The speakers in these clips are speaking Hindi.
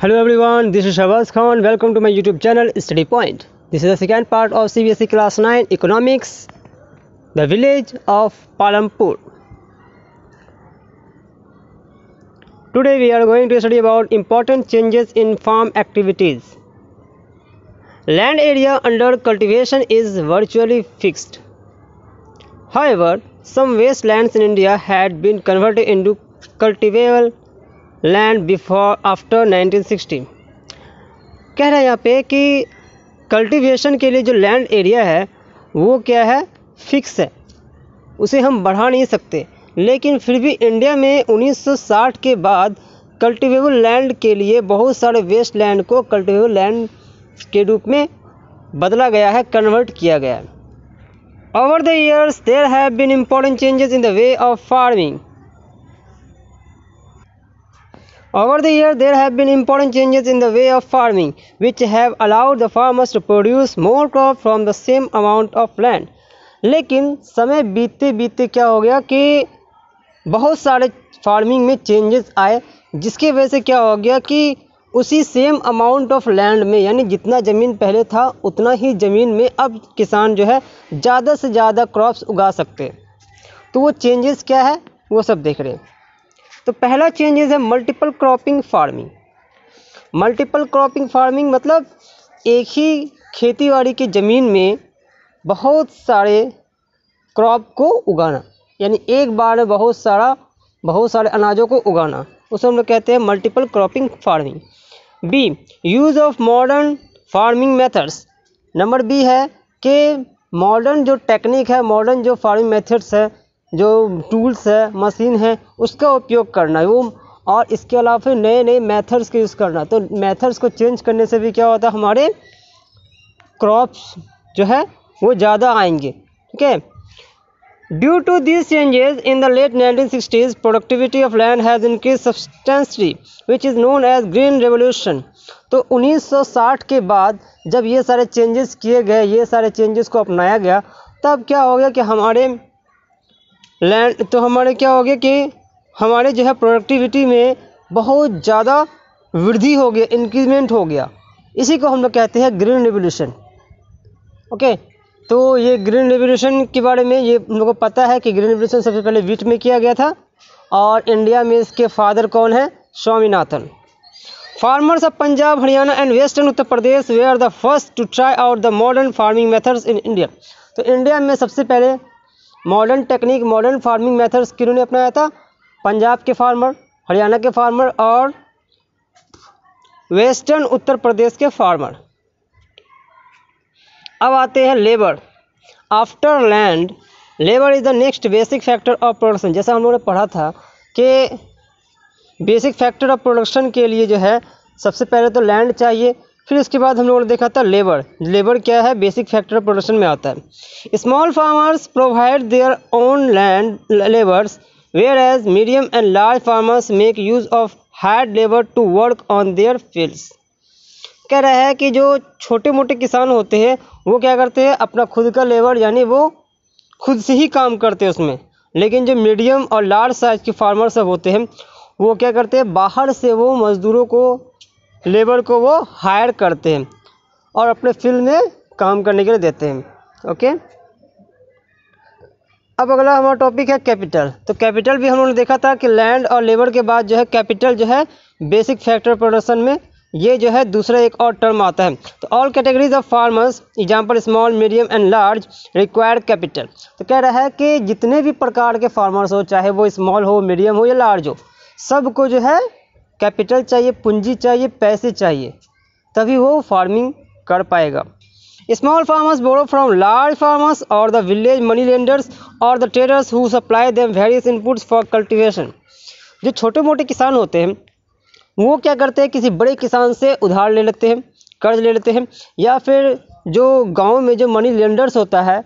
Hello everyone, this is Shabaz Khan. Welcome to my YouTube channel Study Point. This is the second part of CBSE Class 9 Economics, the village of Palampur. Today we are going to study about important changes in farm activities. Land area under cultivation is virtually fixed. However, some wastelands in India had been converted into cultivable land before after 1960। कह रहा है यहाँ पे कि कल्टीवेशन के लिए जो लैंड एरिया है वो क्या है, फिक्स है, उसे हम बढ़ा नहीं सकते। लेकिन फिर भी इंडिया में 1960 के बाद कल्टीवेबल लैंड के लिए बहुत सारे वेस्ट लैंड को कल्टीवेबल लैंड के रूप में बदला गया है, कन्वर्ट किया गया है। Over the years there have been important changes in the way of farming. Over the years, there have been important changes in the way of farming, which have allowed the farmers to produce more crop from the same amount of land. लेकिन समय बीतते बीतते क्या हो गया कि बहुत सारे फार्मिंग में चेंजेस आए, जिसकी वजह से क्या हो गया कि उसी सेम अमाउंट ऑफ लैंड में, यानी जितना ज़मीन पहले था उतना ही ज़मीन में अब किसान जो है ज़्यादा से ज़्यादा क्रॉप्स उगा सकते। तो वो चेंजेस क्या है वो सब देख रहे हैं। तो पहला चेंजेस है multiple cropping farming. Multiple cropping farming मतलब एक ही खेतीबाड़ी की ज़मीन में बहुत सारे क्रॉप को उगाना, यानी एक बार में बहुत सारे अनाजों को उगाना, उसे हम लोग कहते हैं multiple cropping farming. B, use of modern farming methods. Number B है कि मॉडर्न जो टेक्निक है, मॉडर्न जो फार्मिंग मेथड्स है, जो टूल्स है, मशीन है, उसका उपयोग करना वो, और इसके अलावा फिर नए नए मेथड्स का यूज़ करना। तो मेथड्स को चेंज करने से भी क्या होता है, हमारे क्रॉप्स जो है वो ज़्यादा आएंगे। ठीक है। Due to this changes in the late 1960s productivity of land has increase substantially which is known as green revolution. तो 1960 के बाद जब ये सारे चेंजेस किए गए, ये सारे चेंजेस को अपनाया गया, तब क्या हो गया कि हमारे लैंड तो हमारे क्या हो गया कि हमारे जो है प्रोडक्टिविटी में बहुत ज़्यादा वृद्धि हो गया, इंक्रीमेंट हो गया। इसी को हम लोग कहते हैं ग्रीन रेवोल्यूशन। ओके, तो ये ग्रीन रेवोल्यूशन के बारे में ये हम लोग को पता है कि ग्रीन रेवोल्यूशन सबसे पहले वीट में किया गया था, और इंडिया में इसके फादर कौन है, Swaminathan. Farmers of Punjab, Haryana and western Uttar Pradesh they are the first to try out the modern farming methods in India. तो इंडिया में सबसे पहले modern technique, modern farming methods किन्होंने अपनाया था, पंजाब के फार्मर, हरियाणा के फार्मर और वेस्टर्न उत्तर प्रदेश के फार्मर। अब आते हैं labour. After land, labour is the next basic factor of production. जैसा हम लोगों ने पढ़ा था कि बेसिक फैक्टर ऑफ प्रोडक्शन के लिए जो है सबसे पहले तो लैंड चाहिए, फिर उसके बाद हम लोगों ने देखा था लेबर। लेबर क्या है, बेसिक फैक्टर ऑफ प्रोडक्शन में आता है। Small farmers provide their own land labours, whereas medium and large farmers make use of hired labour to work on their fields. कह रहा है कि जो छोटे मोटे किसान होते हैं वो क्या करते हैं, अपना खुद का लेबर, यानी वो खुद से ही काम करते हैं उसमें। लेकिन जो मीडियम और लार्ज साइज के फार्मर सब होते हैं वो क्या करते हैं, बाहर से वो मज़दूरों को, लेबर को वो हायर करते हैं और अपने फील्ड में काम करने के लिए देते हैं। ओके, अब अगला हमारा टॉपिक है कैपिटल। तो कैपिटल भी हम लोगों ने देखा था कि लैंड और लेबर के बाद जो है कैपिटल जो है बेसिक फैक्टर प्रोडक्शन में, ये जो है दूसरा एक और टर्म आता है। तो all categories of farmers, example small, medium and large, required capital. तो कह रहा है कि जितने भी प्रकार के फार्मर्स हो, चाहे वो स्मॉल हो, मीडियम हो या लार्ज हो, सबको जो है कैपिटल चाहिए, पूंजी चाहिए, पैसे चाहिए, तभी वो फार्मिंग कर पाएगा। Small farmers borrow from large farmers और द विलेज मनी लेंडर्स और the traders who supply them various inputs for cultivation. जो छोटे मोटे किसान होते हैं वो क्या करते हैं, किसी बड़े किसान से उधार ले लेते हैं, कर्ज ले लेते हैं, या फिर जो गाँव में जो मनी लेंडर्स होता है,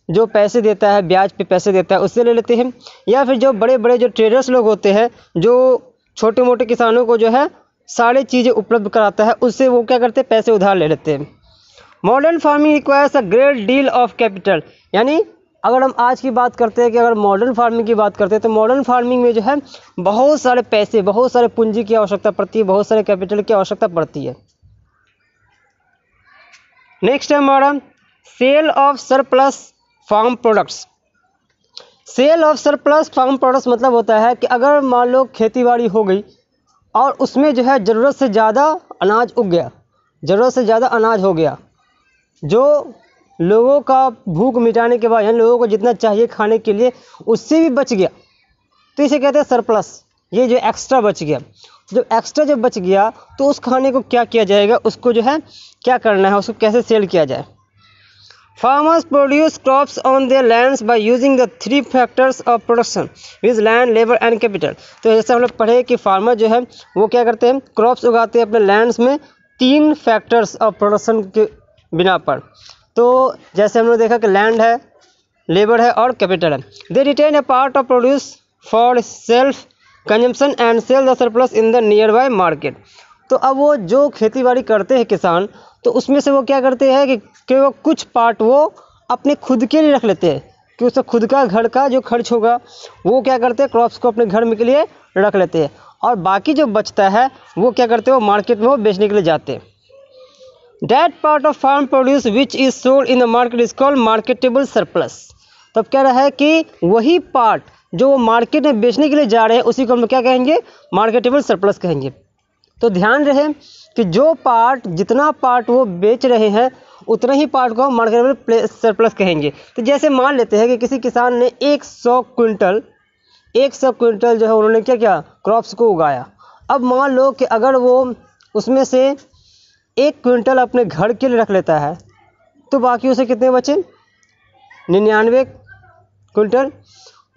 जो पैसे देता है, ब्याज पे पैसे देता है, उससे ले लेते हैं, या फिर जो बड़े बड़े जो ट्रेडर्स लोग होते हैं जो छोटे मोटे किसानों को जो है सारी चीज़ें उपलब्ध कराता है, उससे वो क्या करते हैं, पैसे उधार ले लेते हैं। Modern farming requires a great deal of capital, यानी अगर हम आज की बात करते हैं कि अगर मॉडर्न फार्मिंग की बात करते हैं तो मॉडर्न फार्मिंग में जो है बहुत सारे पैसे, बहुत सारे पूंजी की आवश्यकता पड़ती है, बहुत सारे कैपिटल की आवश्यकता पड़ती है। नेक्स्ट है हमारा sale of surplus farm products. Sale of surplus farm products मतलब होता है कि अगर मान लो खेतीबाड़ी हो गई और उसमें जो है ज़रूरत से ज़्यादा अनाज उग गया, ज़रूरत से ज़्यादा अनाज हो गया, जो लोगों का भूख मिटाने के बाद, यानी लोगों को जितना चाहिए खाने के लिए उससे भी बच गया, तो इसे कहते हैं सरप्लस। ये जो एक्स्ट्रा बच गया, जब एक्स्ट्रा जब बच गया तो उस खाने को क्या किया जाएगा, उसको जो है क्या करना है, उसको कैसे सेल किया जाए। Farmers produce crops on their lands by using the 3 factors of production which land, labour and capital. तो जैसे हम लोग पढ़े कि फार्मर जो है वो क्या करते हैं, क्रॉप्स उगाते हैं अपने लैंड्स में 3 फैक्टर्स ऑफ प्रोडक्शन के बिना पर। तो जैसे हम लोग देखा कि लैंड है, लेबर है और कैपिटल है। They retain a part of produce for self consumption and sell the surplus in the nearby market. तो अब वो जो खेती बाड़ी करते हैं किसान, तो उसमें से वो क्या करते हैं कि वो कुछ पार्ट वो अपने खुद के लिए रख लेते हैं, कि उसका खुद का घर का जो खर्च होगा वो क्या करते हैं, क्रॉप्स को अपने घर में के लिए रख लेते हैं, और बाकी जो बचता है वो क्या करते हैं, वो मार्केट में वो बेचने के लिए जाते हैं। That part of farm produce which is sold in the market is called marketable surplus। तब कह रहा है कि वही पार्ट जो वो मार्केट में बेचने के लिए जा रहे हैं उसी को हम क्या कहेंगे, मार्केटेबल सरप्लस कहेंगे। तो ध्यान रहे कि जो पार्ट, जितना पार्ट वो बेच रहे हैं उतना ही पार्ट को हम मार्केटेबल सरप्लस कहेंगे। तो जैसे मान लेते हैं कि किसी किसान ने 100 क्विंटल जो है उन्होंने क्या किया, क्रॉप्स को उगाया। अब मान लो कि अगर वो उसमें से 1 क्विंटल अपने घर के लिए रख लेता है तो बाकी उसे कितने बचे, 99 क्विंटल।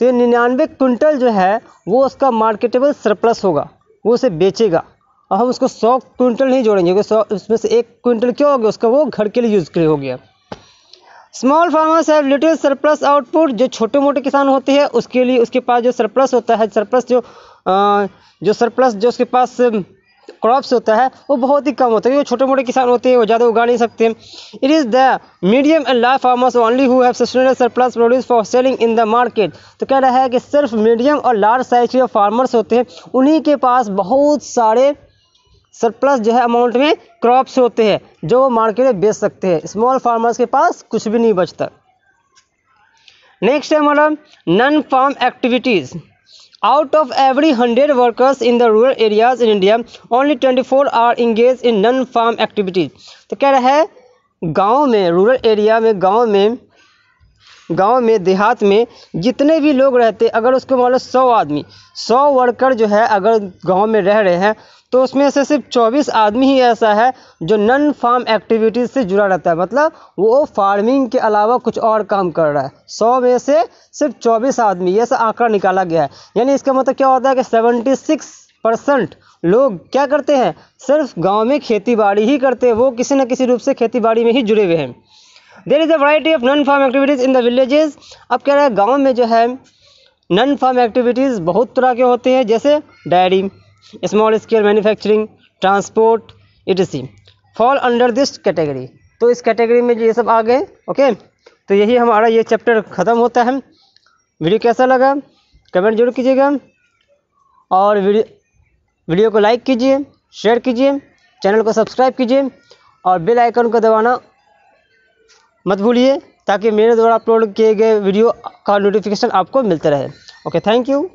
तो ये 99 क्विंटल जो है वो उसका मार्केटेबल सरप्लस होगा, वो उसे बेचेगा। और हम उसको 100 क्विंटल नहीं जोड़ेंगे, 100 उसमें से 1 क्विंटल क्या हो गया, उसका वो घर के लिए यूज़ के लिए हो गया। Small farmers have little surplus output. जो छोटे मोटे किसान होते हैं उसके लिए, उसके पास जो सरप्लस होता है, सरप्लस जो सरप्लस जो उसके पास क्रॉप्स होता है वो बहुत ही कम होता है, क्योंकि छोटे मोटे किसान होते हैं वो ज़्यादा उगा नहीं सकते। It is the medium and large farmers only who have sustainable surplus produce for selling in the market. तो कह रहा है कि सिर्फ मीडियम और लार्ज साइज के फार्मर्स होते हैं उन्हीं के पास बहुत सारे सरप्लस जो है अमाउंट में क्रॉप्स होते हैं जो वो मार्केट में बेच सकते हैं। स्मॉल फार्मर्स के पास कुछ भी नहीं बचता। नेक्स्ट है हमारा non farm activities. Out of every 100 workers in the rural areas in India, only 24 are engaged in non-farm activities। तो कह रहा है गांव में, रूरल एरिया में, गांव में देहात में जितने भी लोग रहते, अगर उसको मान लो 100 वर्कर जो है अगर गांव में रह रहे हैं तो उसमें से सिर्फ 24 आदमी ही ऐसा है जो नॉन फार्म एक्टिविटीज़ से जुड़ा रहता है, मतलब वो फार्मिंग के अलावा कुछ और काम कर रहा है। 100 में से सिर्फ 24 आदमी, ऐसा आंकड़ा निकाला गया है। यानी इसका मतलब क्या होता है कि 76% लोग क्या करते हैं, सिर्फ गांव में खेती बाड़ी ही करते हैं, वो किसी न किसी रूप से खेती बाड़ी में ही जुड़े हुए हैं। There is a variety of non farm activities in the villages. अब कह रहा है गाँव में जो है नॉन फार्म एक्टिविटीज़ बहुत तरह के होते हैं, जैसे diary, small scale manufacturing, transport etc fall under this category. तो इस कैटेगरी में ये सब आ गए। ओके, तो यही हमारा ये चैप्टर ख़त्म होता है। वीडियो कैसा लगा कमेंट जरूर कीजिएगा, और वीडियो को लाइक कीजिए, शेयर कीजिए, चैनल को सब्सक्राइब कीजिए और बेल आइकन को दबाना मत भूलिए ताकि मेरे द्वारा अपलोड किए गए वीडियो का नोटिफिकेशन आपको मिलता रहे। Okay, thank you.